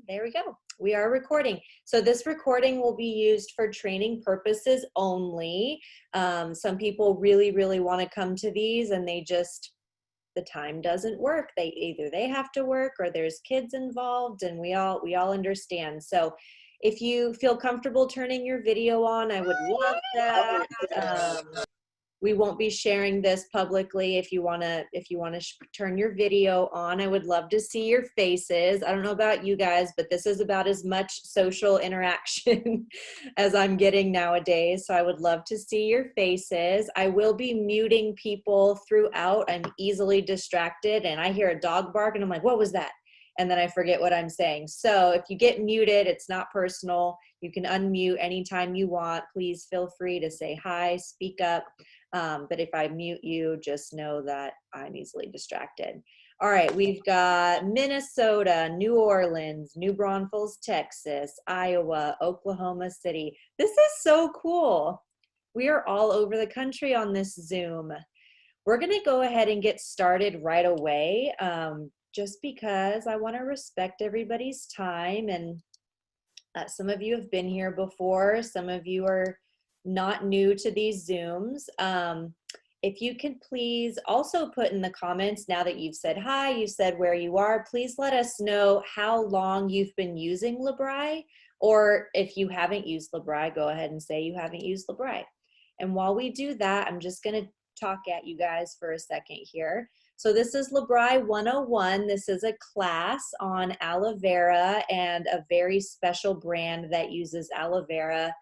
There we go. We are recording. So this recording will be used for training purposes only. Some people really, really want to come to these and the time doesn't work. Either they have to work or there's kids involved, and we all understand. So if you feel comfortable turning your video on, I would love that. We won't be sharing this publicly. If you want to turn your video on, I would love to see your faces. I don't know about you guys, but this is about as much social interaction as I'm getting nowadays. So I would love to see your faces. I will be muting people throughout. I'm easily distracted and I hear a dog bark and I'm like, what was that? And then I forget what I'm saying. So if you get muted, it's not personal. You can unmute anytime you want. Please feel free to say hi, speak up. But if I mute you, just know that I'm easily distracted. All right, we've got Minnesota, New Orleans, New Braunfels, Texas, Iowa, Oklahoma City. This is so cool. We are all over the country on this Zoom. We're going to go ahead and get started right away, just because I want to respect everybody's time. And some of you have been here before. Some of you are not new to these Zooms. If you could please also put in the comments, now that you've said hi, you said where you are, please let us know how long you've been using LeBri, or if you haven't used LeBri, go ahead and say you haven't used LeBri. And while we do that, I'm just gonna talk at you guys for a second here. So this is LeBri 101. This is a class on aloe vera and a very special brand that uses aloe vera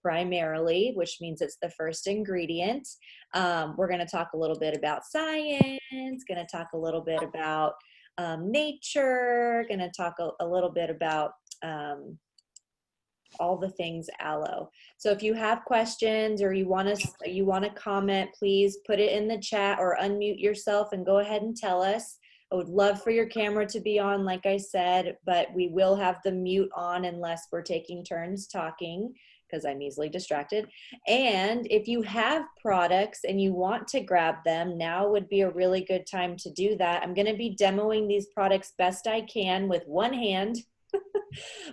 primarily, which means it's the first ingredient. We're going to talk a little bit about science, going to talk a little bit about nature, going to talk a little bit about all the things aloe. So if you have questions or you want to comment, please put it in the chat or unmute yourself and go ahead and tell us. I would love for your camera to be on, like I said, but we will have the mute on unless we're taking turns talking, because I'm easily distracted. And if you have products and you want to grab them, now would be a really good time to do that. I'm going to be demoing these products best I can with one hand.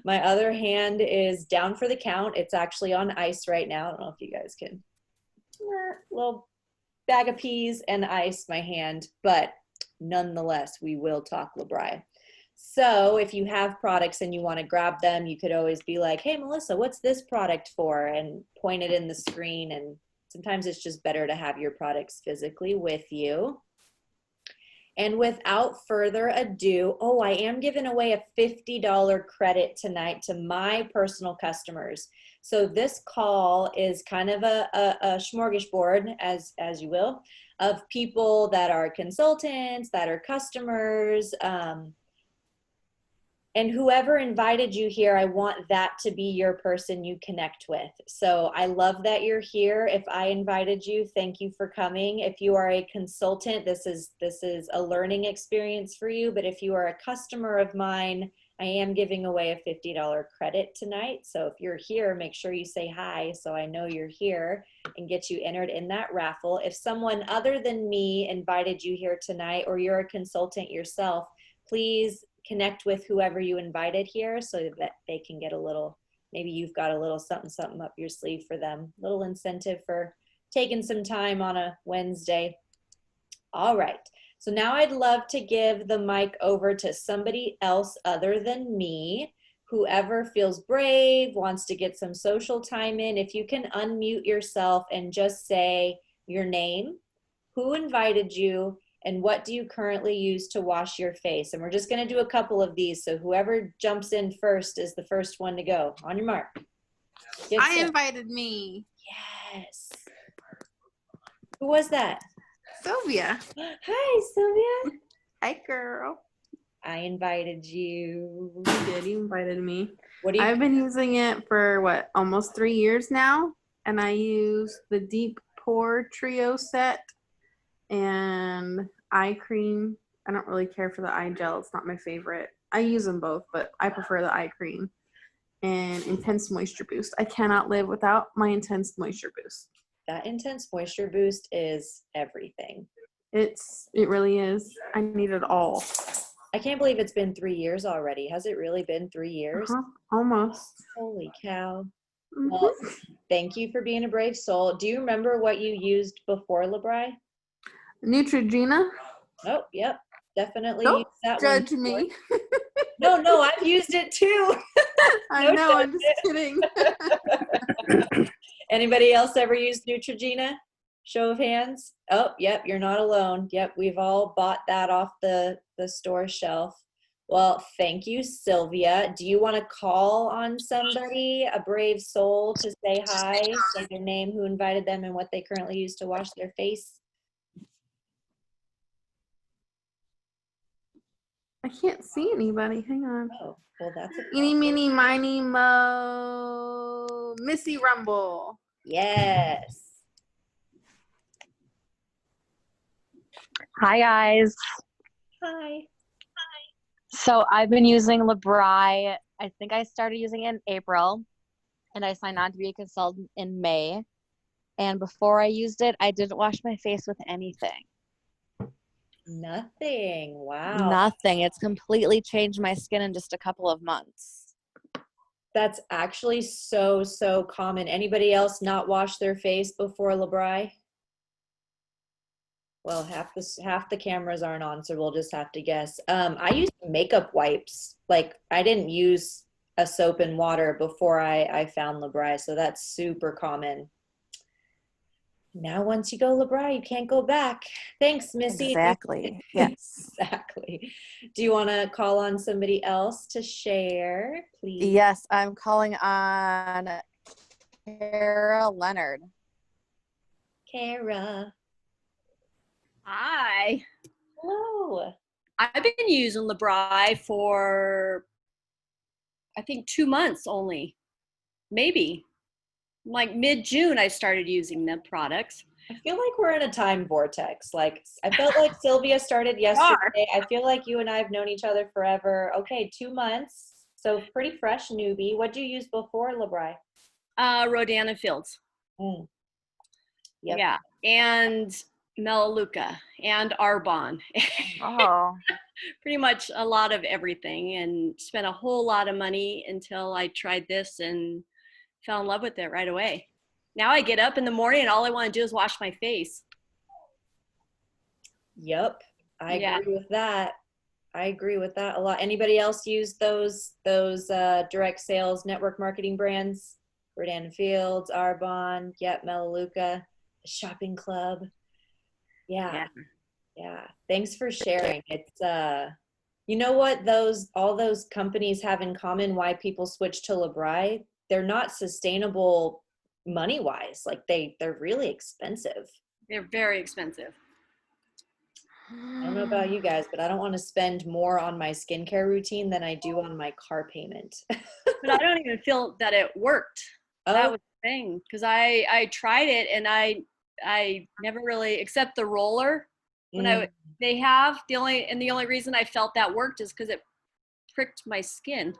My other hand is down for the count. It's actually on ice right now. I don't know if you guys can. Little bag of peas and ice, my hand, but nonetheless, we will talk LeBri. So if you have products and you want to grab them, you could always be like, hey, Melissa, what's this product for? And point it in the screen. And sometimes it's just better to have your products physically with you. And without further ado, I am giving away a $50 credit tonight to my personal customers. So this call is kind of a smorgasbord, as you will, of people that are consultants, that are customers, and whoever invited you here, I want that to be your person you connect with. So I love that you're here. If I invited you, thank you for coming. If you are a consultant, this is a learning experience for you. But if you are a customer of mine, I am giving away a $50 credit tonight. So if you're here, make sure you say hi so I know you're here and get you entered in that raffle. If someone other than me invited you here tonight, or you're a consultant yourself, please connect with whoever you invited here so that they can get a little, maybe you've got a little something up your sleeve for them. Little incentive for taking some time on a Wednesday. All right. So now I'd love to give the mic over to somebody else other than me. Whoever feels brave, wants to get some social time in. If you can unmute yourself and just say your name, who invited you, and what do you currently use to wash your face? And we're just going to do a couple of these. So whoever jumps in first is the first one to go. On your mark. I invited me. Yes. Who was that? Sylvia. Hi, Sylvia. Hi, girl. I invited you. You did. You invited me. What do you? I've been using it for, what, almost 3 years now. And I use the Deep Pore Trio set and eye cream. I don't really care for the eye gel. It's not my favorite. I use them both, but I prefer the eye cream. And Intense Moisture Boost. I cannot live without my Intense Moisture Boost. That Intense Moisture Boost is everything. It really is. I need it all. I can't believe it's been 3 years already. Has it really been 3 years? Almost. Holy cow. Mhm. Well, thank you for being a brave soul. Do you remember what you used before Labri? Neutrogena. Oh, yep. Definitely Don't used that one judge before. me. No, I've used it too. I No know, I'm just kidding. Anybody else ever used Neutrogena? Show of hands. Oh, yep, you're not alone. Yep, we've all bought that off the store shelf. Well, thank you, Sylvia. Do you want to call on somebody, a brave soul, to say hi, say their name, who invited them, and what they currently use to wash their face? I can't see anybody. Hang on. Oh, well, that's a Eeny, problem. meeny, miny, mo. Missy Rumble. Yes. Hi guys. Hi. So I've been using Labri. I think I started using it in April, and I signed on to be a consultant in May. And before I used it, I didn't wash my face with anything. Nothing. Wow. Nothing. It's completely changed my skin in just a couple of months. That's actually so common. Anybody else not wash their face before Labri? Well, half the cameras aren't on, so we'll just have to guess. I used makeup wipes. Like, I didn't use a soap and water before I found Labri, so that's super common. Now, once you go Labri, you can't go back. Thanks, Missy. Exactly. Yes. Exactly. Do you want to call on somebody else to share, please? Yes, I'm calling on Kara Leonard. Kara. Hi. Hello. I've been using Labri for, I think, 2 months only. Maybe. Like mid-June, I started using the products. I feel like we're in a time vortex. Like, I felt like Sylvia started yesterday. I feel like you and I have known each other forever. Okay, 2 months. So pretty fresh newbie. What'd you use before Labri? Rodan & Fields. Mm. Yep. Yeah. And Melaleuca and Arbonne. Oh. Pretty much a lot of everything, and spent a whole lot of money until I tried this and fell in love with it right away. Now I get up in the morning and all I want to do is wash my face. Yep. I Yeah. agree with that. I agree with that a lot. Anybody else use those direct sales network marketing brands? Rodan & Fields, Arbonne, yep, Melaleuca, Shopping Club. Yeah. Thanks for sharing. It's you know what all those companies have in common why people switch to Labri? They're not sustainable money wise. Like they're really expensive. They're very expensive. I don't know about you guys, but I don't want to spend more on my skincare routine than I do on my car payment. But I don't even feel that it worked. That was the thing, because I tried it and I never really, except the roller. They have the only reason I felt that worked is because it pricked my skin.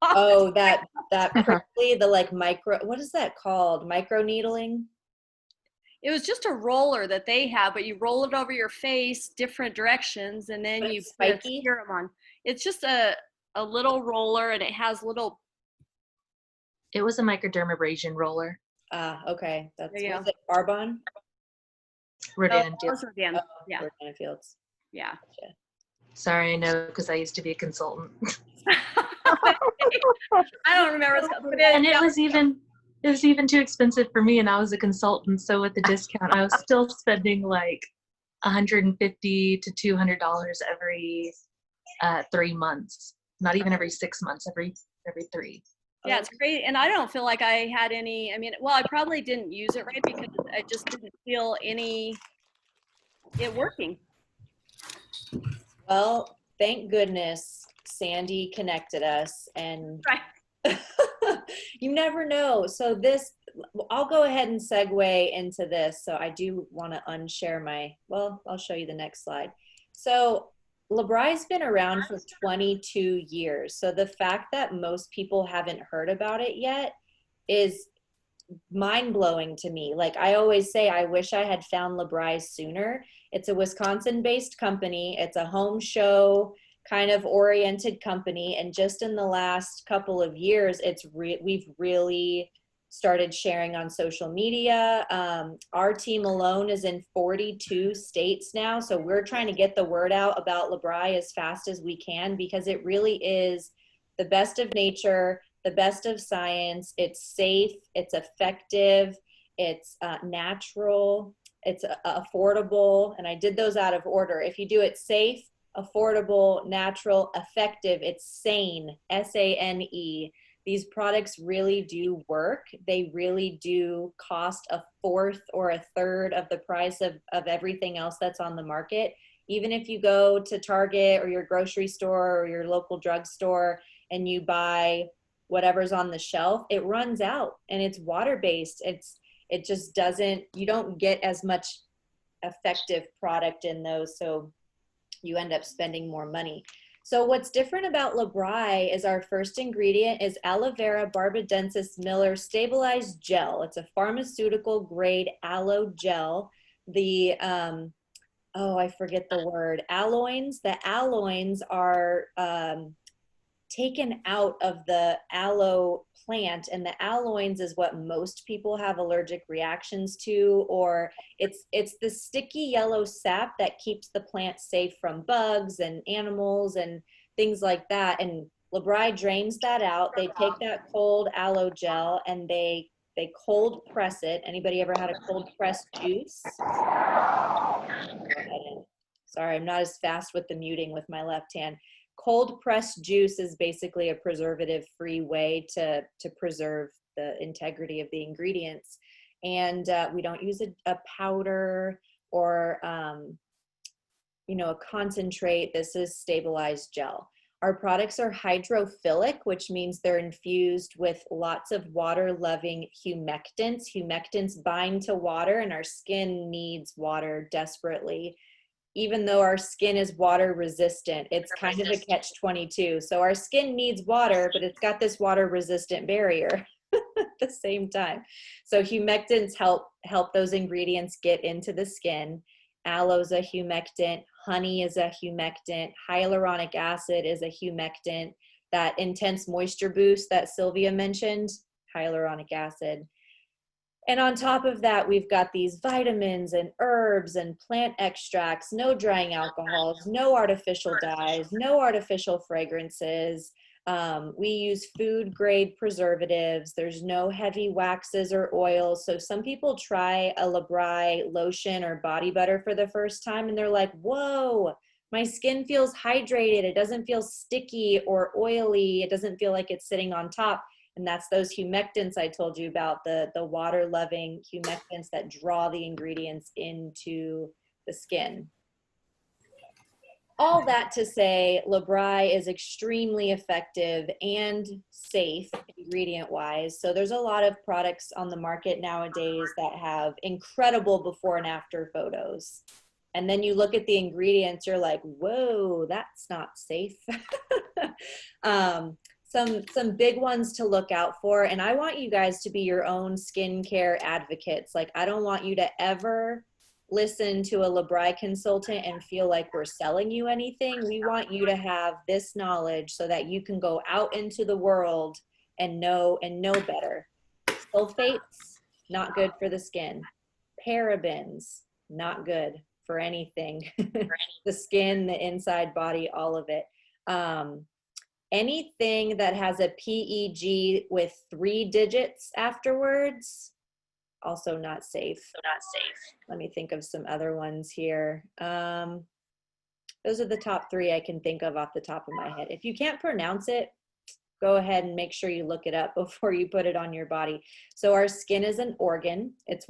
Oh, that prickly, the like micro, what is that called? Micro needling? It was just a roller that they have, but you roll it over your face different directions, and then you put a serum on. It's just a little roller, and it has little. It was a microdermabrasion roller. Okay. That's There you was it Arbonne? Rodan Oh, also Rodan. Yeah. Rodan & Fields. Yeah. Gotcha. Sorry, I know because I used to be a consultant. I don't remember. And it was even too expensive for me, and I was a consultant. So with the discount, I was still spending like $150 to $200 every 3 months. Not even every 6 months. Every 3. Yeah, it's great. And I don't feel like I had any, I probably didn't use it right because I just didn't feel it working. Well, thank goodness Sandy connected us, and Right. you never know. So I'll go ahead and segue into this. So I do want to unshare I'll show you the next slide. So Labri's been around for 22 years. So the fact that most people haven't heard about it yet is mind-blowing to me. Like I always say, I wish I had found Labri sooner. It's a Wisconsin-based company. It's a home show kind of oriented company. And just in the last couple of years, we've really started sharing on social media. Our team alone is in 42 states now. So we're trying to get the word out about Labri as fast as we can, because it really is the best of nature, the best of science. It's safe, it's effective, it's natural, it's affordable. And I did those out of order. If you do it safe, affordable, natural, effective, it's SANE, SANE. These products really do work. They really do cost a fourth or a third of the price of everything else that's on the market. Even if you go to Target or your grocery store or your local drugstore and you buy whatever's on the shelf, it runs out, and it's water-based. It just doesn't, you don't get as much effective product in those, so you end up spending more money. So what's different about Labri is our first ingredient is aloe vera barbadensis Miller stabilized gel. It's a pharmaceutical grade aloe gel. The I forget the word, alloins. The alloins are taken out of the aloe plant, and the alloins is what most people have allergic reactions to, or it's the sticky yellow sap that keeps the plant safe from bugs and animals and things like that. And Labri drains that out. They take that cold aloe gel and they cold press it. Anybody ever had a cold pressed juice? Sorry, I'm not as fast with the muting with my left hand. Cold pressed juice is basically a preservative-free way to preserve the integrity of the ingredients. And we don't use a powder or a concentrate. This is stabilized gel. Our products are hydrophilic, which means they're infused with lots of water-loving humectants. Humectants bind to water, and our skin needs water desperately. Even though our skin is water resistant, it's kind of a catch-22. So our skin needs water, but it's got this water resistant barrier at the same time. So humectants help those ingredients get into the skin. Aloe is a humectant, honey is a humectant, hyaluronic acid is a humectant. That intense moisture boost that Sylvia mentioned, hyaluronic acid. And on top of that, we've got these vitamins and herbs and plant extracts, no drying alcohols, no artificial dyes, no artificial fragrances. We use food grade preservatives. There's no heavy waxes or oils. So some people try a Labri lotion or body butter for the first time and they're like, whoa, my skin feels hydrated. It doesn't feel sticky or oily. It doesn't feel like it's sitting on top. And that's those humectants I told you about, the water-loving humectants that draw the ingredients into the skin. All that to say, Labri is extremely effective and safe ingredient-wise. So there's a lot of products on the market nowadays that have incredible before and after photos. And then you look at the ingredients, you're like, whoa, that's not safe. Some big ones to look out for. And I want you guys to be your own skincare advocates. Like, I don't want you to ever listen to a Labri consultant and feel like we're selling you anything. We want you to have this knowledge so that you can go out into the world and know better. Sulfates, not good for the skin. Parabens, not good for anything. The skin, the inside body, all of it. Anything that has a PEG with 3 digits afterwards, also not safe. Let me think of some other ones here. Those are the top 3 I can think of off the top of my head. If you can't pronounce it, go ahead and make sure you look it up before you put it on your body. So our skin is an organ. It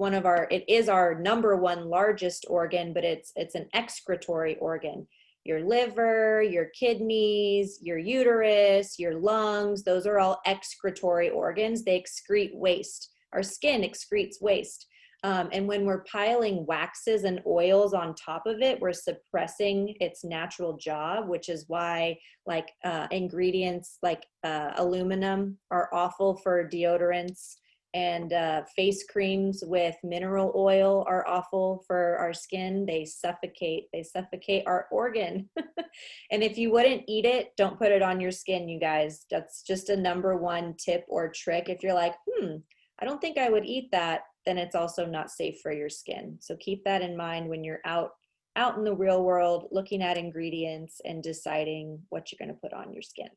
is our #1 largest organ, but it's an excretory organ. Your liver, your kidneys, your uterus, your lungs, those are all excretory organs. They excrete waste. Our skin excretes waste. And when we're piling waxes and oils on top of it, we're suppressing its natural job, which is why ingredients like aluminum are awful for deodorants. And face creams with mineral oil are awful for our skin. They suffocate our organ. And if you wouldn't eat it, don't put it on your skin, you guys. That's just a number one tip or trick. If you're like, I don't think I would eat that, then it's also not safe for your skin. So keep that in mind when you're out in the real world, looking at ingredients and deciding what you're going to put on your skin.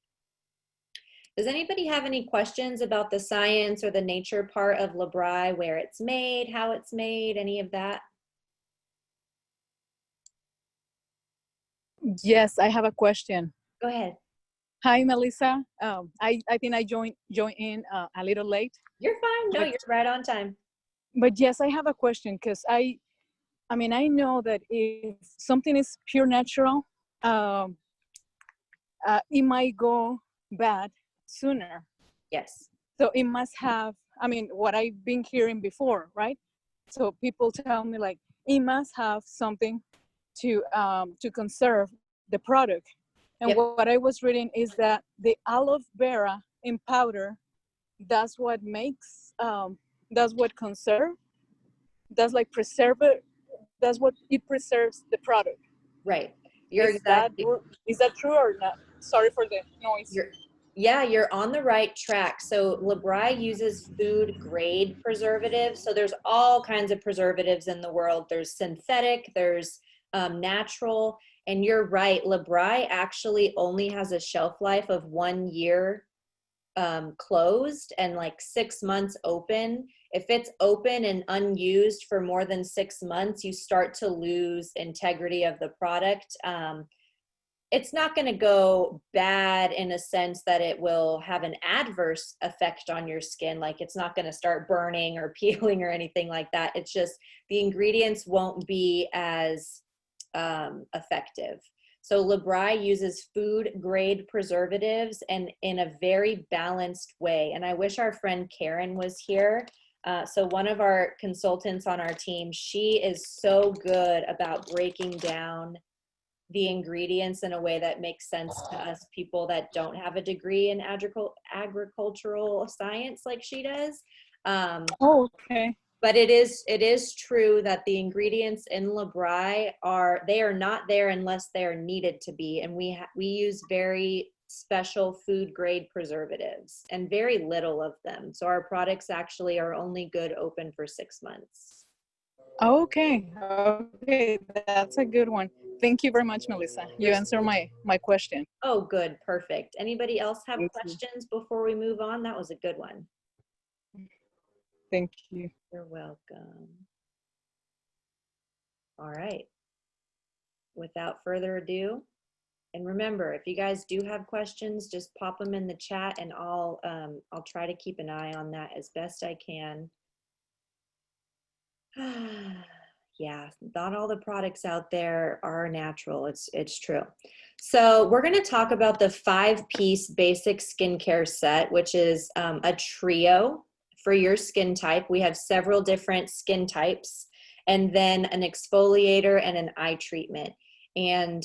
Does anybody have any questions about the science or the nature part of Labri, where it's made, how it's made, any of that? Yes, I have a question. Go ahead. Hi, Melissa. I think I joined in a little late. You're fine. No, you're right on time. But yes, I have a question because I know that if something is pure natural, it might go bad sooner. Yes. So it must have, what I've been hearing before, right? So people tell me like, it must have something to conserve the product. And Yep. what I was reading is that the aloe vera in powder, that's what makes, that's what conserve, that's like preserve it, that's what it preserves the product. Right. Is that true or not? Sorry for the noise. You're on the right track. So Labri uses food grade preservatives. So there's all kinds of preservatives in the world. There's synthetic, there's natural, and you're right. Labri actually only has a shelf life of 1 year closed and like 6 months open. If it's open and unused for more than 6 months, you start to lose integrity of the product. It's not going to go bad in a sense that it will have an adverse effect on your skin. Like it's not going to start burning or peeling or anything like that. It's just the ingredients won't be as effective. So Labri uses food grade preservatives and in a very balanced way. And I wish our friend Karen was here. So one of our consultants on our team, she is so good about breaking down the ingredients in a way that makes sense to us people that don't have a degree in agricultural science like she does. Okay. But it is true that the ingredients in Labri are not there unless they're needed to be, and we use very special food grade preservatives and very little of them. So our products actually are only good open for 6 months. Okay, that's a good one. Thank you very much, Melissa. You answered my question. Oh, good, perfect. Anybody else have Thank you. questions before we move on? That was a good one. Thank you. You're welcome. All right. Without further ado, and remember, if you guys do have questions, just pop them in the chat, and I'll try to keep an eye on that as best I can. Yeah, not all the products out there are natural. It's true. So we're going to talk about the 5-piece basic skincare set, which is a trio for your skin type. We have several different skin types, and then an exfoliator and an eye treatment. And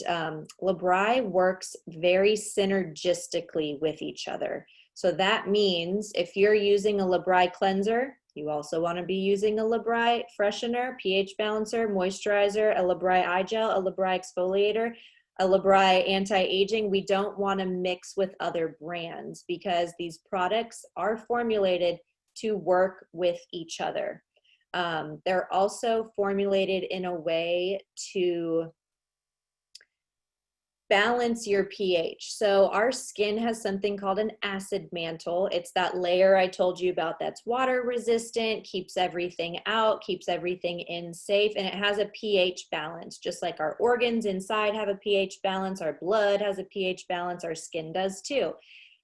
Labri works very synergistically with each other. So that means if you're using a Labri cleanser, you also want to be using a Labri freshener, pH balancer, moisturizer, a Labri eye gel, a Labri exfoliator, a Labri anti-aging. We don't want to mix with other brands because these products are formulated to work with each other. They're also formulated in a way to balance your pH. So our skin has something called an acid mantle. It's that layer I told you about that's water resistant, keeps everything out, keeps everything in safe, and it has a pH balance. Just like our organs inside have a pH balance, our blood has a pH balance, our skin does too.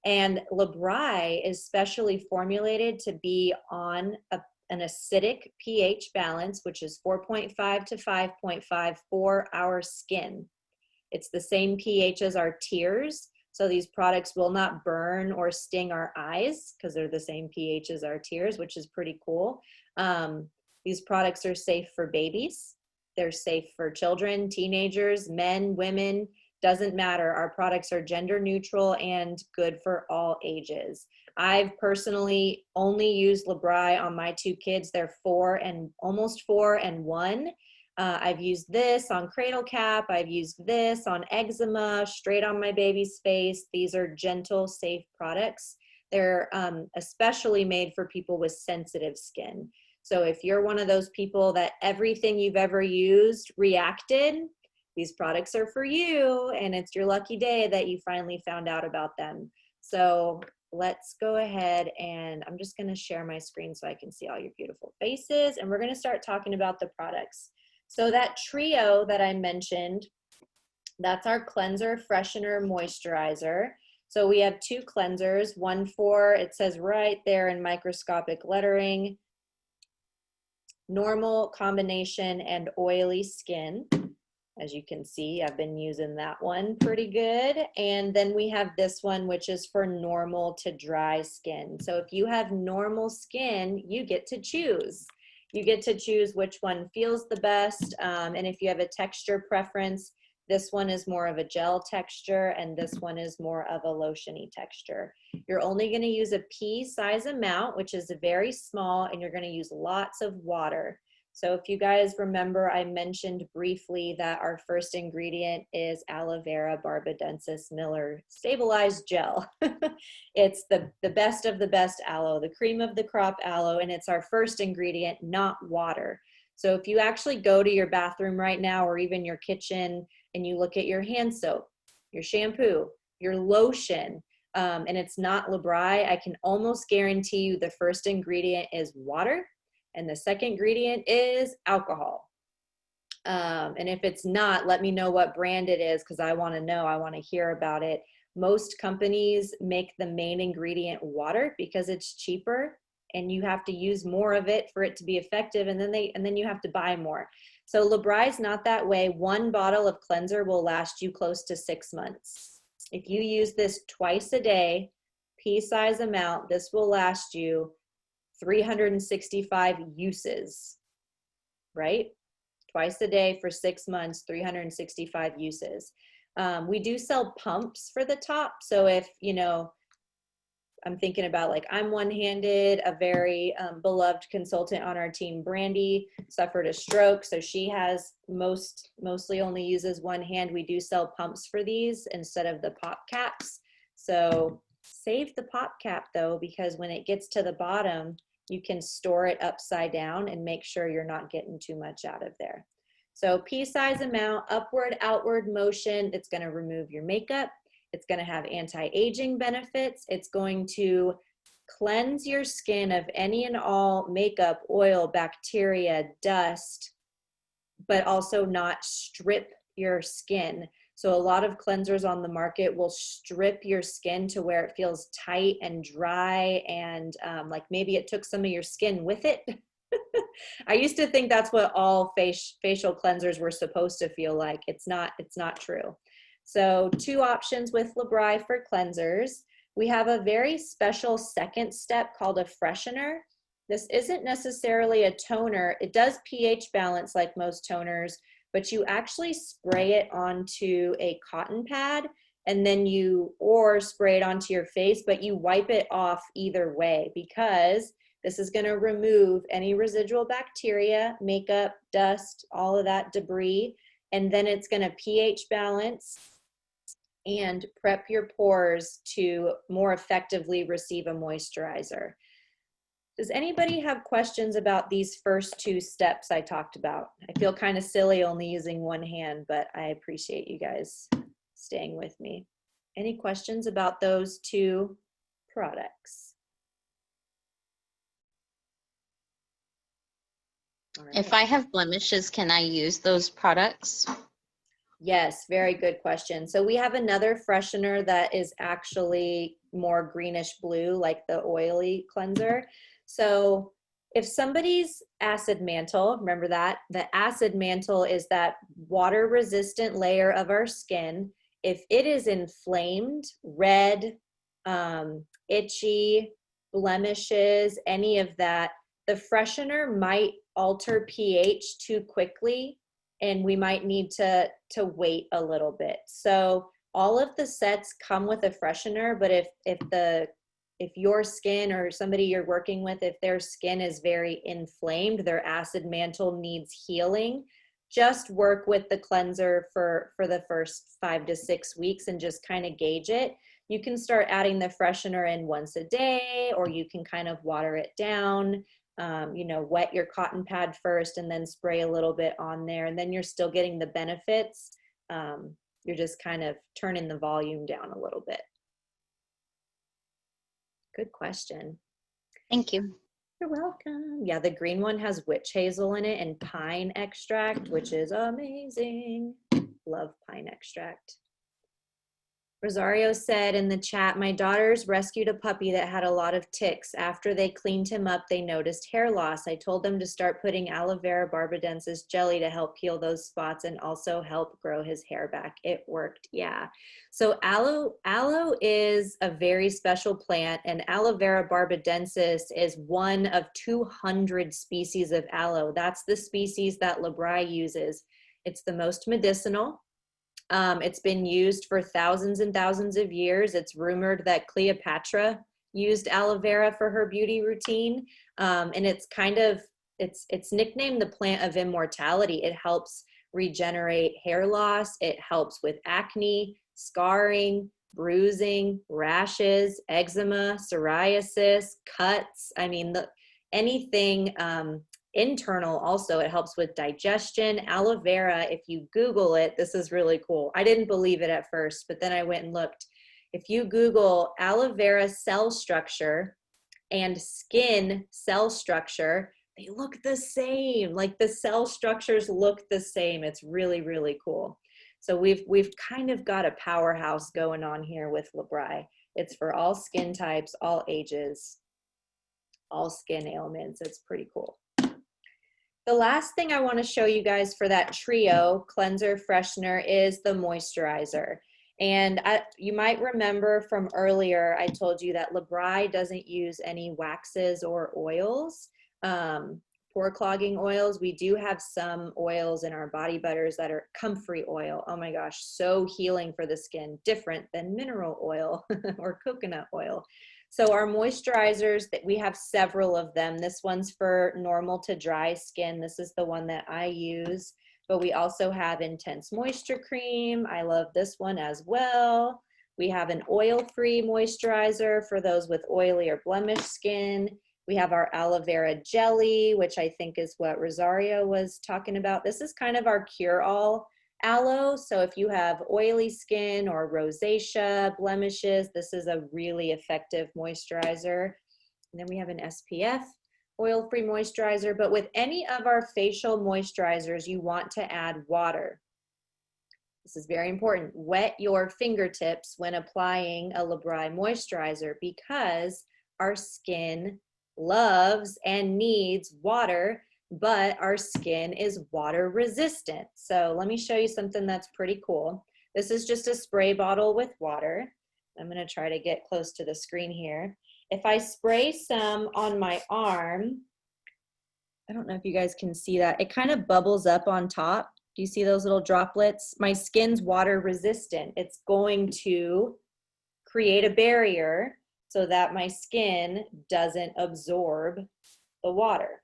And Labri is specially formulated to be on an acidic pH balance, which is 4.5 to 5.5 for our skin. It's the same pH as our tears. So these products will not burn or sting our eyes because they're the same pH as our tears, which is pretty cool. These products are safe for babies. They're safe for children, teenagers, men, women. Doesn't matter. Our products are gender neutral and good for all ages. I've personally only used Labri on my 2 kids. They're almost 4 and 1. I've used this on cradle cap. I've used this on eczema, straight on my baby's face. These are gentle, safe products. They're especially made for people with sensitive skin. So if you're one of those people that everything you've ever used reacted, these products are for you, and it's your lucky day that you finally found out about them. So let's go ahead, and I'm just gonna share my screen so I can see all your beautiful faces, and we're gonna start talking about the products. So that trio that I mentioned, that's our cleanser, freshener, moisturizer. So we have 2 cleansers, one for, it says right there in microscopic lettering, normal, combination, and oily skin. As you can see, I've been using that one pretty good. And then we have this one, which is for normal to dry skin. So if you have normal skin, you get to choose. You get to choose which one feels the best. And if you have a texture preference, this one is more of a gel texture, and this one is more of a lotiony texture. You're only going to use a pea size amount, which is very small, and you're going to use lots of water. So if you guys remember, I mentioned briefly that our first ingredient is aloe vera barbadensis Miller stabilized gel. It's the best of the best aloe, the cream of the crop aloe, and it's our first ingredient, not water. So if you actually go to your bathroom right now, or even your kitchen, and you look at your hand soap, your shampoo, your lotion, and it's not Labri, I can almost guarantee you the first ingredient is water, and the second ingredient is alcohol. And if it's not, let me know what brand it is, because I want to know, I want to hear about it. Most companies make the main ingredient water because it's cheaper, and you have to use more of it for it to be effective, and then you have to buy more. So Labri is not that way. 1 bottle of cleanser will last you close to 6 months. If you use this twice a day, pea-size amount, this will last you 365 uses, right? Twice a day for 6 months, 365 uses. We do sell pumps for the top. So if, you know, I'm thinking about, like, I'm one-handed, a very beloved consultant on our team, Brandy, suffered a stroke. So she has mostly only uses one hand. We do sell pumps for these instead of the pop caps. So save the pop cap though, because when it gets to the bottom, you can store it upside down and make sure you're not getting too much out of there. So pea-size amount, upward, outward motion, it's gonna remove your makeup. It's going to have anti-aging benefits. It's going to cleanse your skin of any and all makeup, oil, bacteria, dust, but also not strip your skin. So a lot of cleansers on the market will strip your skin to where it feels tight and dry, and like maybe it took some of your skin with it. I used to think that's what all facial cleansers were supposed to feel like. It's not true. So 2 options with Labri for cleansers. We have a very special second step called a freshener. This isn't necessarily a toner. It does pH balance like most toners, but you actually spray it onto a cotton pad, and then or spray it onto your face, but you wipe it off either way, because this is going to remove any residual bacteria, makeup, dust, all of that debris, and then it's going to pH balance and prep your pores to more effectively receive a moisturizer. Does anybody have questions about these first 2 steps I talked about? I feel kind of silly only using one hand, but I appreciate you guys staying with me. Any questions about those 2 products? All right. If I have blemishes, can I use those products? Yes, very good question. So we have another freshener that is actually more greenish blue, like the oily cleanser. So if somebody's acid mantle, remember that, the acid mantle is that water resistant layer of our skin. If it is inflamed, red, itchy, blemishes, any of that, the freshener might alter pH too quickly and we might need to wait a little bit. So all of the sets come with a freshener, but if your skin or somebody you're working with, if their skin is very inflamed, their acid mantle needs healing, just work with the cleanser for the first 5 to 6 weeks and just kind of gauge it. You can start adding the freshener in once a day, or you can kind of water it down. Wet your cotton pad first and then spray a little bit on there, and then you're still getting the benefits. You're just kind of turning the volume down a little bit. Good question. Thank you. You're welcome. Yeah, the green one has witch hazel in it and pine extract, which is amazing. Love pine extract. Rosario said in the chat, my daughters rescued a puppy that had a lot of ticks. After they cleaned him up, they noticed hair loss. I told them to start putting aloe vera barbadensis jelly to help heal those spots and also help grow his hair back. It worked, yeah. So aloe is a very special plant, and aloe vera barbadensis is one of 200 species of aloe. That's the species that Labri uses. It's the most medicinal. It's been used for thousands and thousands of years. It's rumored that Cleopatra used aloe vera for her beauty routine. And it's nicknamed the plant of immortality. It helps regenerate hair loss. It helps with acne, scarring, bruising, rashes, eczema, psoriasis, cuts. I mean, anything internal also. It helps with digestion. Aloe vera, if you Google it, this is really cool. I didn't believe it at first, but then I went and looked. If you Google aloe vera cell structure and skin cell structure, they look the same. Like the cell structures look the same. It's really, really cool. So we've kind of got a powerhouse going on here with Labri. It's for all skin types, all ages, all skin ailments. It's pretty cool. The last thing I want to show you guys for that trio cleanser freshener is the moisturizer. And you might remember from earlier, I told you that Labri doesn't use any waxes or oils, pore clogging oils. We do have some oils in our body butters that are comfrey oil. Oh my gosh, so healing for the skin, different than mineral oil or coconut oil. So our moisturizers, that we have several of them. This one's for normal to dry skin. This is the one that I use, but we also have Intense Moisture Cream. I love this one as well. We have an oil-free moisturizer for those with oily or blemished skin. We have our aloe vera jelly, which I think is what Rosario was talking about. This is kind of our cure-all aloe. So if you have oily skin or rosacea, blemishes, this is a really effective moisturizer. And then we have an SPF oil-free moisturizer. But with any of our facial moisturizers, you want to add water. This is very important. Wet your fingertips when applying a Labri moisturizer because our skin loves and needs water, but our skin is water resistant. So let me show you something that's pretty cool. This is just a spray bottle with water. I'm gonna try to get close to the screen here. If I spray some on my arm, I don't know if you guys can see that. It kind of bubbles up on top. Do you see those little droplets? My skin's water resistant. It's going to create a barrier so that my skin doesn't absorb the water.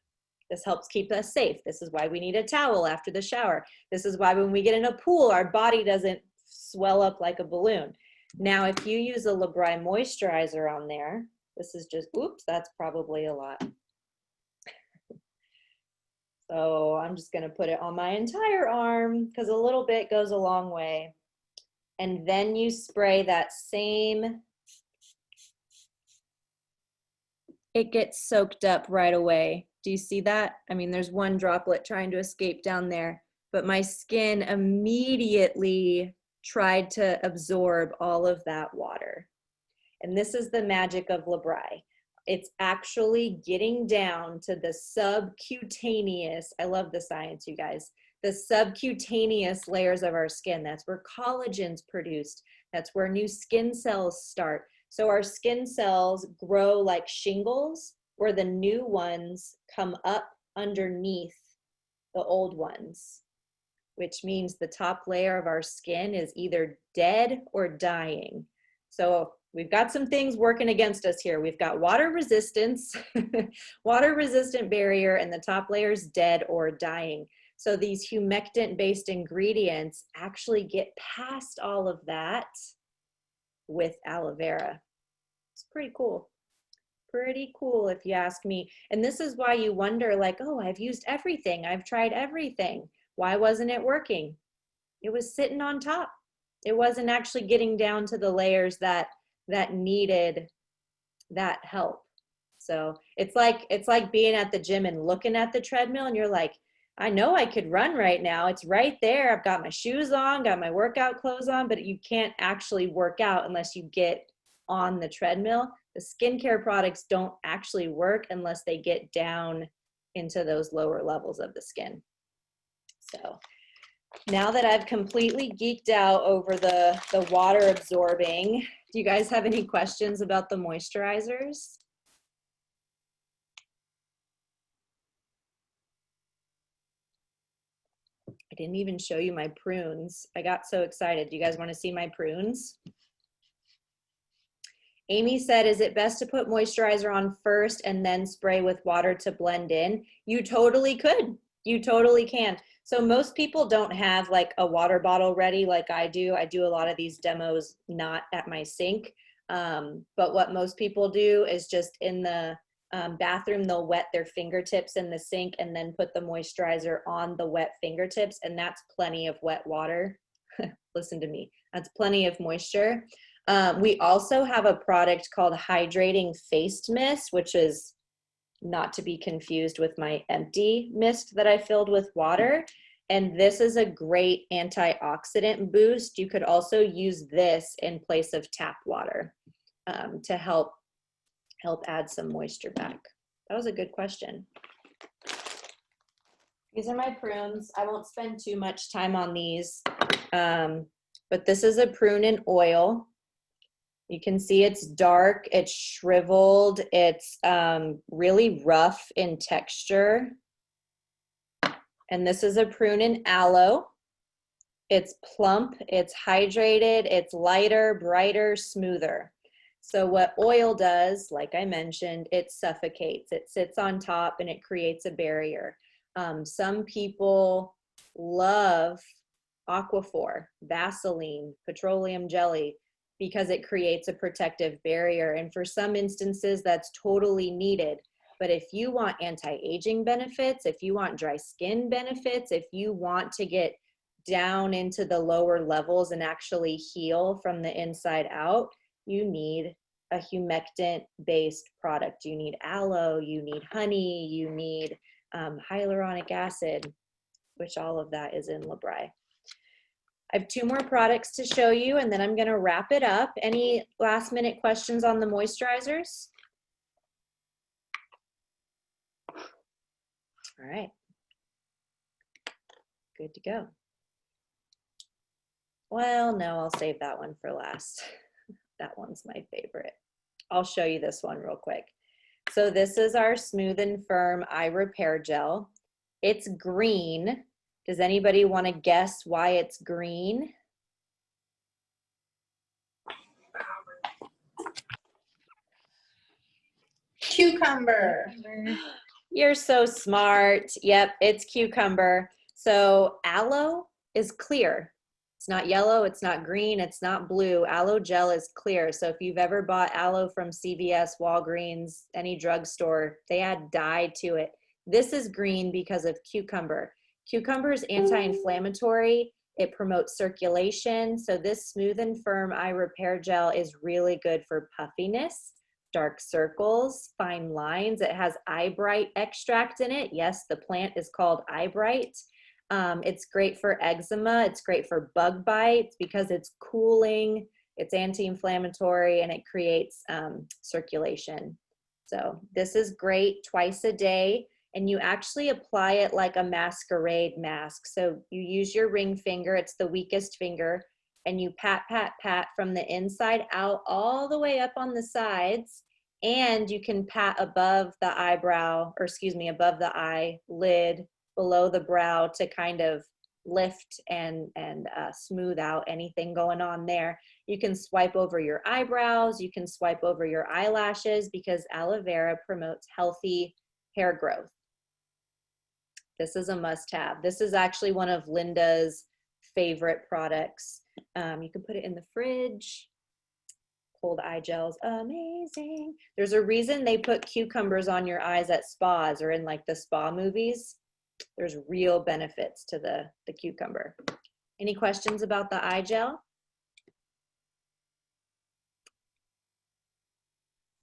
This helps keep us safe. This is why we need a towel after the shower. This is why when we get in a pool, our body doesn't swell up like a balloon. Now, if you use a Labri moisturizer on there, this is just, oops, that's probably a lot. So I'm just gonna put it on my entire arm because a little bit goes a long way. And then you spray that same, it gets soaked up right away. Do you see that? I mean, there's one droplet trying to escape down there, but my skin immediately tried to absorb all of that water. And this is the magic of Labri. It's actually getting down to the subcutaneous, I love the science, you guys, the subcutaneous layers of our skin. That's where collagen's produced. That's where new skin cells start. So our skin cells grow like shingles, where the new ones come up underneath the old ones. which means the top layer of our skin is either dead or dying. So we've got some things working against us here. We've got water resistance, water resistant barrier, and the top layer is dead or dying. So these humectant-based ingredients actually get past all of that with aloe vera. It's pretty cool. Pretty cool if you ask me. And this is why you wonder, like, oh, I've used everything. I've tried everything. Why wasn't it working? It was sitting on top. It wasn't actually getting down to the layers that needed that help. So it's like being at the gym and looking at the treadmill and you're like, I know I could run right now. It's right there. I've got my shoes on, got my workout clothes on, but you can't actually work out unless you get on the treadmill. The skincare products don't actually work unless they get down into those lower levels of the skin. So now that I've completely geeked out over the water absorbing, do you guys have any questions about the moisturizers? I didn't even show you my prunes. I got so excited. Do you guys want to see my prunes? Amy said, is it best to put moisturizer on first and then spray with water to blend in? You totally could. You totally can. So most people don't have like a water bottle ready like I do. I do a lot of these demos not at my sink. But what most people do is just in the bathroom, they'll wet their fingertips in the sink and then put the moisturizer on the wet fingertips. And that's plenty of wet water. Listen to me. That's plenty of moisture. We also have a product called Hydrating Face Mist, which is not to be confused with my empty mist that I filled with water. And this is a great antioxidant boost. You could also use this in place of tap water to help add some moisture back. That was a good question. These are my prunes. I won't spend too much time on these, but this is a prune in oil. You can see it's dark, it's shriveled, it's really rough in texture. And this is a prune in aloe. It's plump, it's hydrated, it's lighter, brighter, smoother. So what oil does, like I mentioned, it suffocates. It sits on top and it creates a barrier. Some people love Aquaphor, Vaseline, petroleum jelly, because it creates a protective barrier. And for some instances, that's totally needed. But if you want anti-aging benefits, if you want dry skin benefits, if you want to get down into the lower levels and actually heal from the inside out, you need a humectant-based product. You need aloe, you need honey, you need hyaluronic acid, which all of that is in Labrai. I have 2 more products to show you, and then I'm going to wrap it up. Any last minute questions on the moisturizers? All right. Good to go. Well, no, I'll save that one for last. That one's my favorite. I'll show you this one real quick. So this is our Smooth and Firm Eye Repair Gel. It's green. Does anybody want to guess why it's green? Cucumber. You're so smart. Yep, it's cucumber. So aloe is clear. It's not yellow, it's not green, it's not blue. Aloe gel is clear. So if you've ever bought aloe from CVS, Walgreens, any drugstore, they add dye to it. This is green because of cucumber. Cucumber is anti-inflammatory. It promotes circulation. So this Smooth and Firm Eye Repair Gel is really good for puffiness, dark circles, fine lines. It has eye bright extract in it. Yes, the plant is called eye bright. It's great for eczema. It's great for bug bites because it's cooling, it's anti-inflammatory, and it creates circulation. So this is great twice a day. And you actually apply it like a masquerade mask. So you use your ring finger, it's the weakest finger, and you pat, pat, pat from the inside out all the way up on the sides. And you can pat above the eyebrow, or excuse me, above the eyelid, below the brow to kind of lift and smooth out anything going on there. You can swipe over your eyebrows, you can swipe over your eyelashes, because aloe vera promotes healthy hair growth. This is a must-have. This is actually one of Linda's favorite products. You can put it in the fridge. Cold eye gels, amazing. There's a reason they put cucumbers on your eyes at spas or in like the spa movies. There's real benefits to the cucumber. Any questions about the eye gel?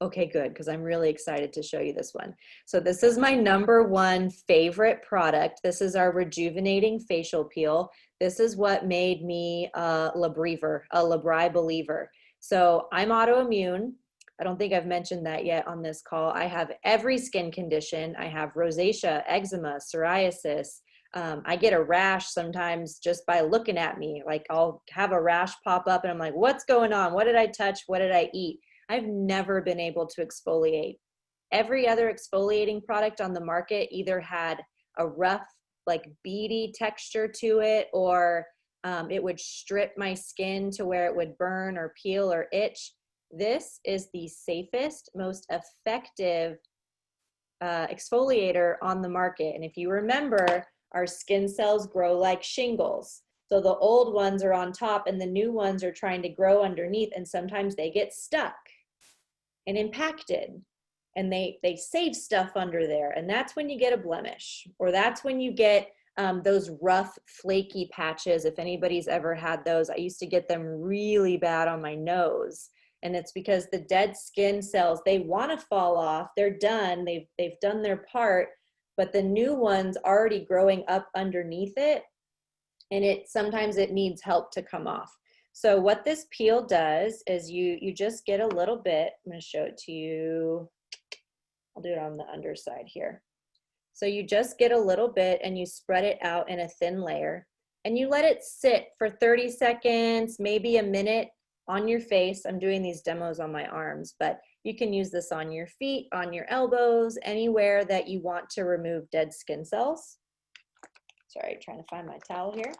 Okay, good, because I'm really excited to show you this one. So this is my #1 favorite product. This is our rejuvenating facial peel. This is what made me a Labri believer. So I'm autoimmune. I don't think I've mentioned that yet on this call. I have every skin condition. I have rosacea, eczema, psoriasis. I get a rash sometimes just by looking at me. Like I'll have a rash pop up and I'm like, what's going on? What did I touch? What did I eat? I've never been able to exfoliate. Every other exfoliating product on the market either had a rough, like beady texture to it, or it would strip my skin to where it would burn or peel or itch. This is the safest, most effective exfoliator on the market. And if you remember, our skin cells grow like shingles. So the old ones are on top and the new ones are trying to grow underneath, and sometimes they get stuck and impacted, and they save stuff under there. And that's when you get a blemish, or that's when you get those rough, flaky patches. If anybody's ever had those, I used to get them really bad on my nose. And it's because the dead skin cells, they want to fall off. They're done. They've done their part, but the new one's already growing up underneath it. And sometimes it needs help to come off. So what this peel does is you just get a little bit. I'm going to show it to you. I'll do it on the underside here. So you just get a little bit and you spread it out in a thin layer, and you let it sit for 30 seconds, maybe a minute on your face. I'm doing these demos on my arms, but you can use this on your feet, on your elbows, anywhere that you want to remove dead skin cells. Sorry, trying to find my towel here.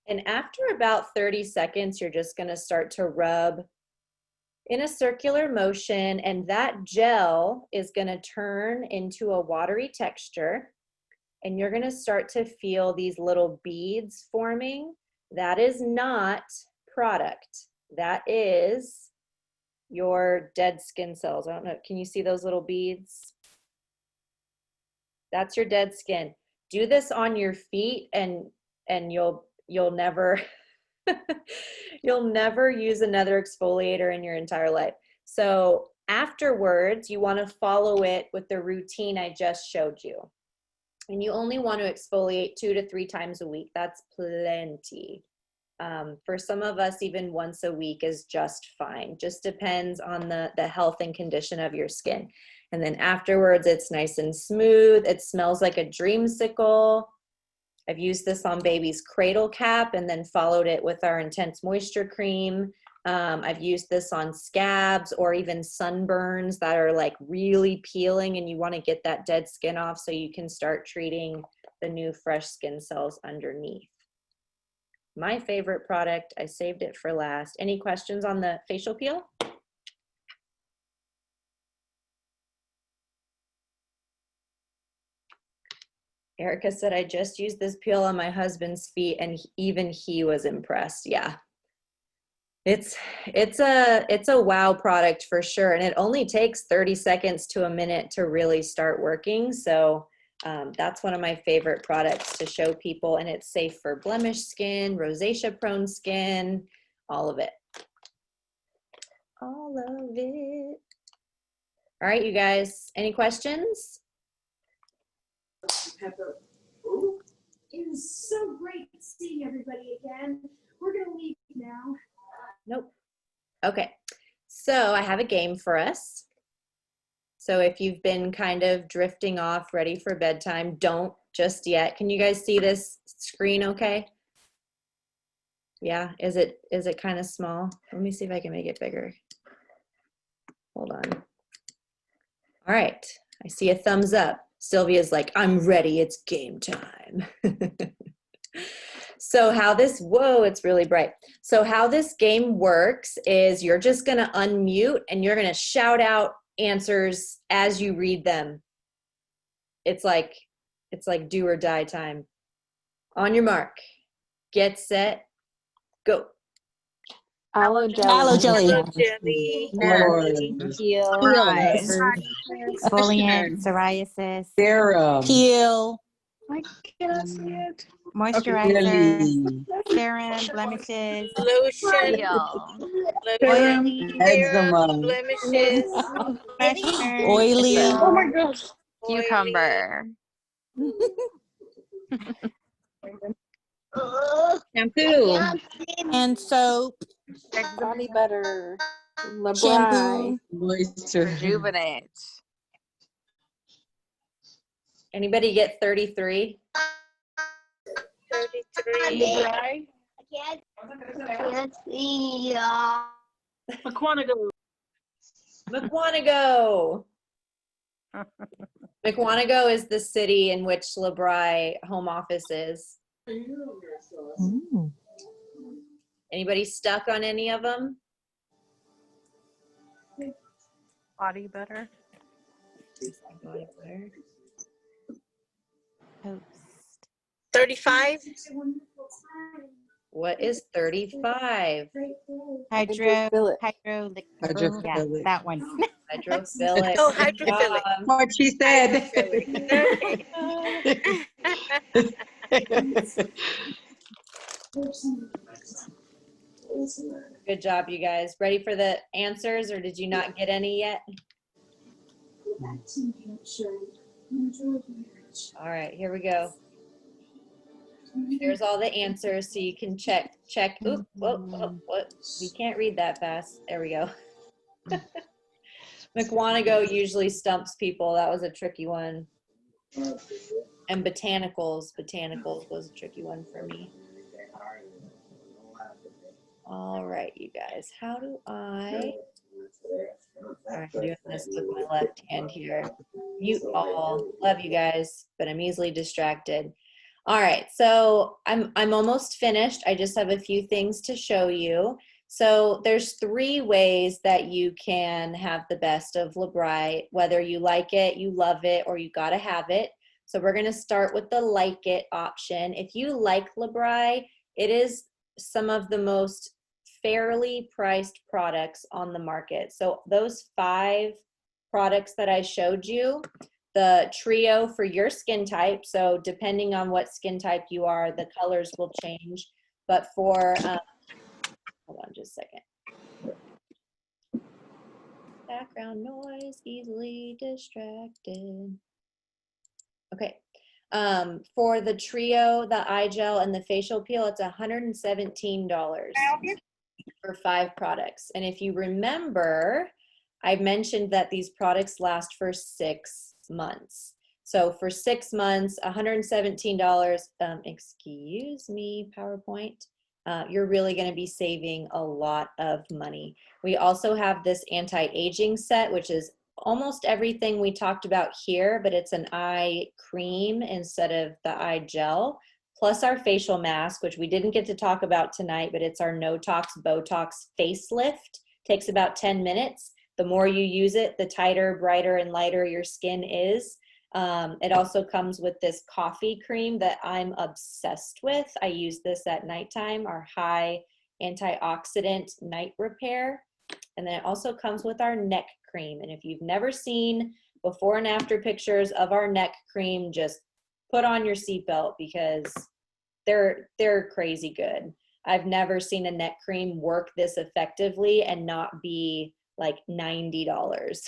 And after about 30 seconds, you're just going to start to rub in a circular motion, and that gel is going to turn into a watery texture, and you're going to start to feel these little beads forming. That is not product. That is your dead skin cells. I don't know. Can you see those little beads? That's your dead skin. Do this on your feet, and you'll never you'll never use another exfoliator in your entire life. So afterwards, you want to follow it with the routine I just showed you. And you only want to exfoliate 2 to 3 times a week. That's plenty. For some of us, even once a week is just fine. Just depends on the health and condition of your skin. And then afterwards, it's nice and smooth. It smells like a dreamsicle. I've used this on baby's cradle cap and then followed it with our Intense Moisture Cream. I've used this on scabs or even sunburns that are like really peeling, and you want to get that dead skin off so you can start treating the new fresh skin cells underneath. My favorite product, I saved it for last. Any questions on the facial peel? Erica said, I just used this peel on my husband's feet and even he was impressed. Yeah. It's a wow product for sure. And it only takes 30 seconds to a minute to really start working. So that's one of my favorite products to show people, and it's safe for blemish skin, rosacea prone skin, all of it. All of it. All right, you guys, any questions? Pepper. Ooh, it is so great seeing everybody again. We're going to leave now. Nope. Okay, so I have a game for us. So if you've been kind of drifting off, ready for bedtime, don't just yet. Can you guys see this screen okay? Yeah, is it kind of small? Let me see if I can make it bigger. Hold on. All right, I see a thumbs up. Sylvia's like, I'm ready, it's game time. time. So how this, whoa, it's really bright. So how this game works is you're just gonna unmute and you're gonna shout out answers as you read them. It's like do or die time. On your mark, get set, go. Aloe jelly. Aloe jelly. Peel. Exfoliant, psoriasis, Serum. Peel. I cannot see it. moisturizer, serum, blemishes, Lotion, Serum. Eczema. blemishes, freshener, Oily. Oh my gosh. Cucumber. Shampoo. And soap. Body butter. Labrai. Shampoo. Moisture. Rejuvenate. Anybody get 33? 33. Dry. McQuanago. McWanago. McWanago is the city in which Labrai home office is. Anybody stuck on any of them? Body butter. toast, 35. What is 35? Hydrophilic. hydrophilic. Hydrophilic. Yeah, that one. Hydrophilic. Oh, Good hydrophilic. job. What she said. Good job, you guys. Ready for the answers, or did you not get any yet? All right, here we go. There's all the answers, so you can check. Oop, what? We can't read that fast. There we go. McWanago usually stumps people. That was a tricky one. And botanicals was a tricky one for me. All right, you guys. How do I? All right, I'm doing this with my left hand here. Mute all. Love you guys, but I'm easily distracted. All right, so I'm almost finished. I just have a few things to show you. So there's 3 ways that you can have the best of Labrai, whether you like it, you love it, or you gotta have it. So we're gonna start with the like it option. If you like Labrai, it is some of the most fairly priced products on the market. So those 5 products that I showed you, the trio for your skin type, so depending on what skin type you are, the colors will change. But for, hold on just a second. Background noise, easily distracted. Okay. For the trio, the eye gel, and the facial peel, it's $117 for 5 products. And if you remember, I mentioned that these products last for 6 months. So for 6 months, $117, excuse me, PowerPoint, you're really gonna be saving a lot of money. We also have this anti-aging set, which is almost everything we talked about here, but it's an eye cream instead of the eye gel, plus our facial mask, which we didn't get to talk about tonight, but it's our No-Tox Botox facelift. Takes about 10 minutes. The more you use it, the tighter, brighter, and lighter your skin is. It also comes with this coffee cream that I'm obsessed with. I use this at nighttime, our high antioxidant night repair. And then it also comes with our neck cream. And if you've never seen before and after pictures of our neck cream, just put on your seatbelt because they're crazy good. I've never seen a neck cream work this effectively and not be like $90.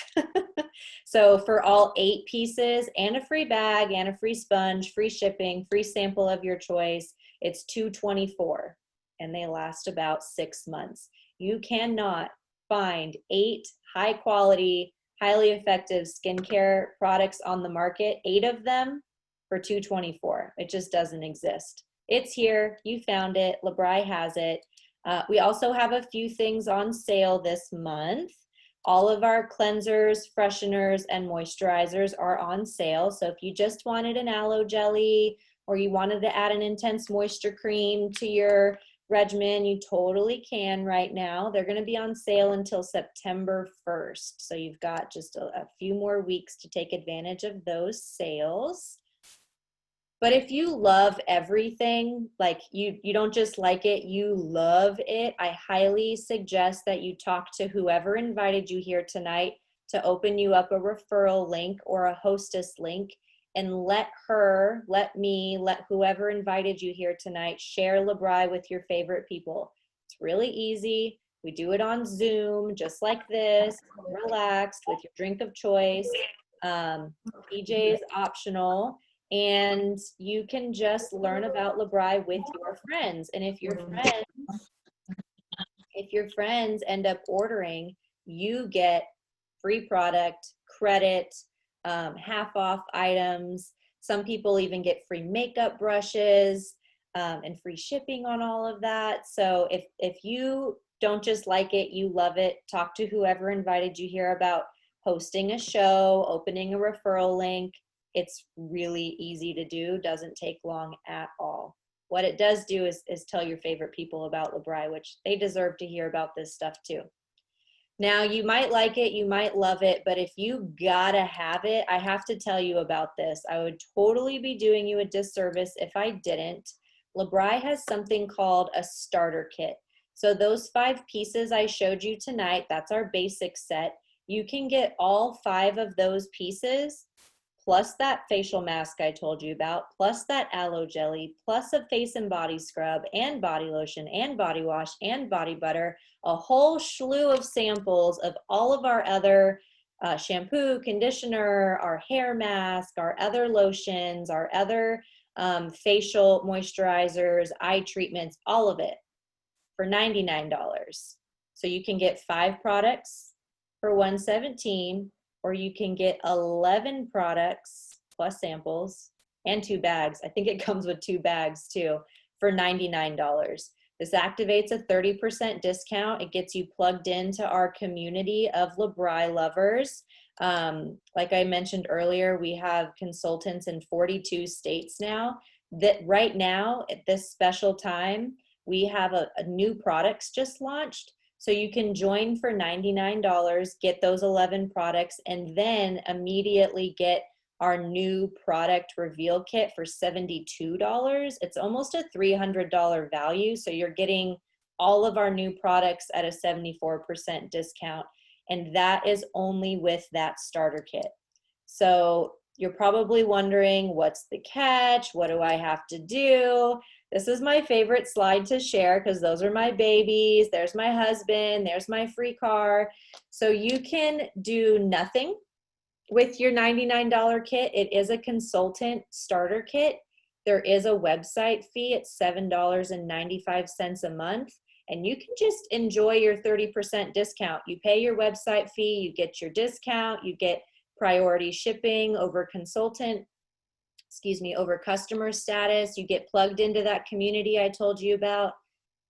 So for all 8 pieces and a free bag and a free sponge, free shipping, free sample of your choice, it's $224 and they last about 6 months. You cannot find 8 high quality, highly effective skincare products on the market, 8 of them for $224. It just doesn't exist. It's here, you found it, Labrai has it. We also have a few things on sale this month. All of our cleansers, fresheners, and moisturizers are on sale. So if you just wanted an aloe jelly or you wanted to add an intense moisture cream to your regimen, you totally can right now. They're going to be on sale until September 1st. So you've got just a few more weeks to take advantage of those sales. But if you love everything, like you don't just like it, you love it, I highly suggest that you talk to whoever invited you here tonight to open you up a referral link or a hostess link, and let whoever invited you here tonight share LeBri with your favorite people. It's really easy. We do it on Zoom, just like this, relaxed with your drink of choice. PJ is optional, and you can just learn about LeBri with your friends. And if your friends end up ordering, you get free product, credit, half off items. Some people even get free makeup brushes and free shipping on all of that. So if you don't just like it, you love it, talk to whoever invited you here about hosting a show, opening a referral link. It's really easy to do, doesn't take long at all. What it does do is tell your favorite people about LeBri, which they deserve to hear about this stuff too. Now, you might like it, you might love it, but if you gotta have it, I have to tell you about this. I would totally be doing you a disservice if I didn't. LeBri has something called a starter kit. So those 5 pieces I showed you tonight, that's our basic set. You can get all 5 of those pieces, plus that facial mask I told you about, plus that aloe jelly, plus a face and body scrub and body lotion and body wash and body butter, a whole slew of samples of all of our other shampoo, conditioner, our hair mask, our other lotions, our other facial moisturizers, eye treatments, all of it for $99. So you can get 5 products for $117, or you can get 11 products plus samples and 2 bags. I think it comes with 2 bags too for $99. This activates a 30% discount. It gets you plugged into our community of LeBri lovers. Like I mentioned earlier, we have consultants in 42 states now. That right now, at this special time, we have a new products just launched. So you can join for $99, get those 11 products, and then immediately get our new product reveal kit for $72. It's almost a $300 value. So you're getting all of our new products at a 74% discount. And that is only with that starter kit. So you're probably wondering, what's the catch? What do I have to do? This is my favorite slide to share because those are my babies. There's my husband. There's my free car. So you can do nothing with your $99 kit. It is a consultant starter kit. There is a website fee. It's $7.95 a month. And you can just enjoy your 30% discount. You pay your website fee, you get your discount, you get priority shipping over over customer status. You get plugged into that community I told you about.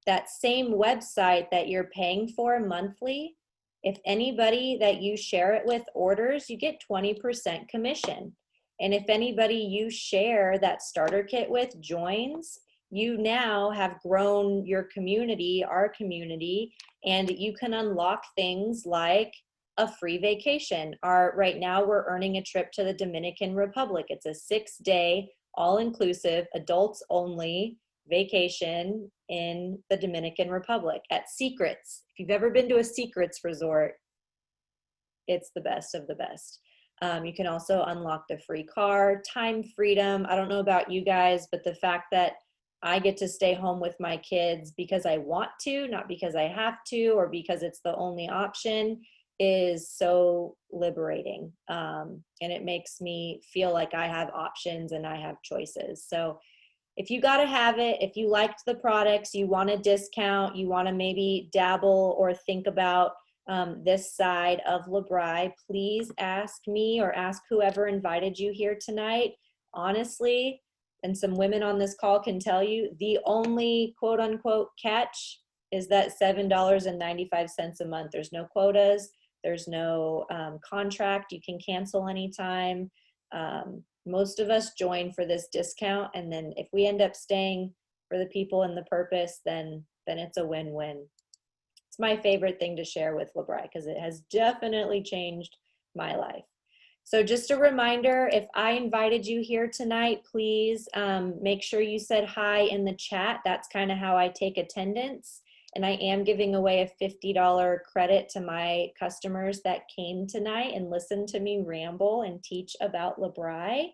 That same website that you're paying for monthly, if anybody that you share it with orders, you get 20% commission. And if anybody you share that starter kit with joins, you now have grown your community, our community, and you can unlock things like a free vacation. Right now we're earning a trip to the Dominican Republic. It's a 6-day, all-inclusive, adults only vacation in the Dominican Republic at Secrets. If you've ever been to a Secrets resort, it's the best of the best. You can also unlock the free car, time freedom. I don't know about you guys, but the fact that I get to stay home with my kids because I want to, not because I have to, or because it's the only option, is so liberating. And it makes me feel like I have options and I have choices. So if you got to have it, if you liked the products, you want a discount, you want to maybe dabble or think about this side of LeBri, please ask me or ask whoever invited you here tonight. Honestly, and some women on this call can tell you, the only quote unquote catch is that $7.95 a month. There's no quotas. There's no contract. You can cancel anytime. Most of us join for this discount, and then if we end up staying for the people and the purpose, then it's a win-win. It's my favorite thing to share with LeBri because it has definitely changed my life. So just a reminder, if I invited you here tonight, please make sure you said hi in the chat. That's kind of how I take attendance. And I am giving away a $50 credit to my customers that came tonight and listened to me ramble and teach about LeBri.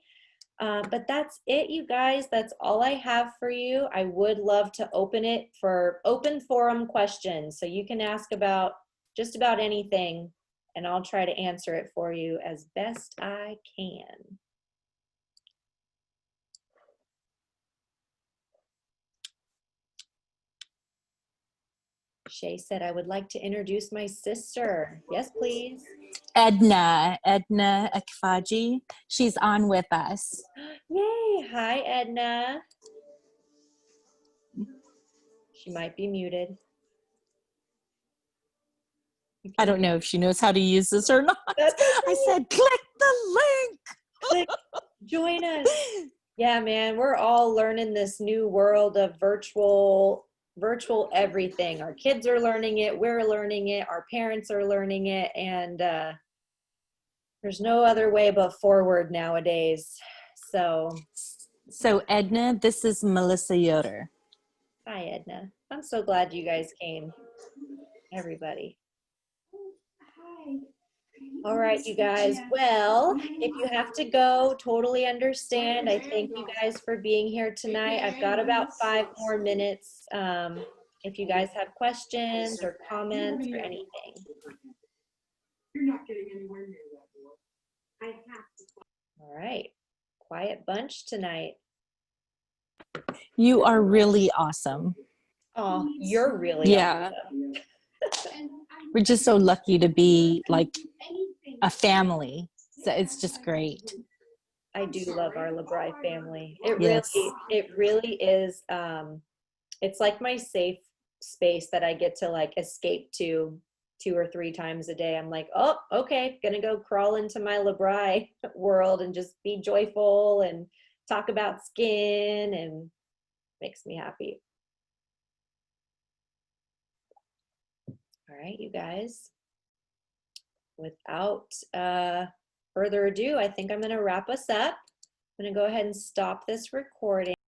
But that's it, you guys. That's all I have for you. I would love to open it for open forum questions. So you can ask about just about anything, and I'll try to answer it for you as best I can. Shay said, I would like to introduce my sister. Yes, please. Edna Akfaji. She's on with us. Yay. Hi, Edna. She might be muted. I don't know if she knows how to use this or not. I said, click the link. Click, join us. Yeah, man, we're all learning this new world of virtual everything. Our kids are learning it, we're learning it, our parents are learning it, and there's no other way but forward nowadays. So Edna, this is Melissa Yoder. hi, Edna. I'm so glad you guys came, everybody. All right, you guys. Well, if you have to go, totally understand. I thank you guys for being here tonight. I've got about 5 more minutes. If you guys have questions or comments or anything. You're not getting anywhere near that door. I have to. All right. Quiet bunch tonight. You are really awesome. Oh, you're really awesome. We're just so lucky to be like a family. So it's just great. I do love our LeBri family. It really is. It's like my safe space that I get to like escape to 2 or 3 times a day. I'm like, oh, okay, gonna go crawl into my LeBri world and just be joyful and talk about skin, and makes me happy. All right, you guys. Without further ado, I think I'm gonna wrap us up. I'm gonna go ahead and stop this recording.